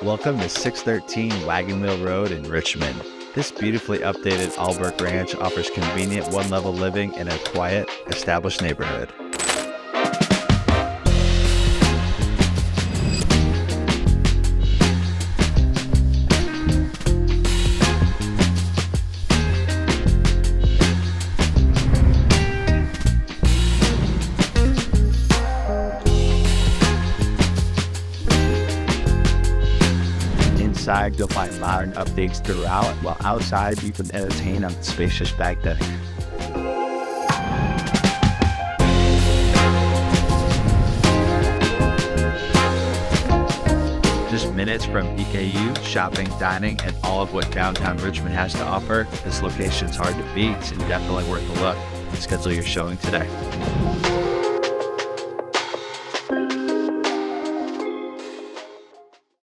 Welcome to 613 Wagon Wheel Road in Richmond. This beautifully updated Albert Ranch offers convenient one-level living in a quiet, established neighborhood. Inside, you'll find modern updates throughout, while outside, you can entertain on spacious back deck. Just minutes from EKU, shopping, dining, and all of what downtown Richmond has to offer, this location's hard to beat and definitely worth a look. Schedule your showing today.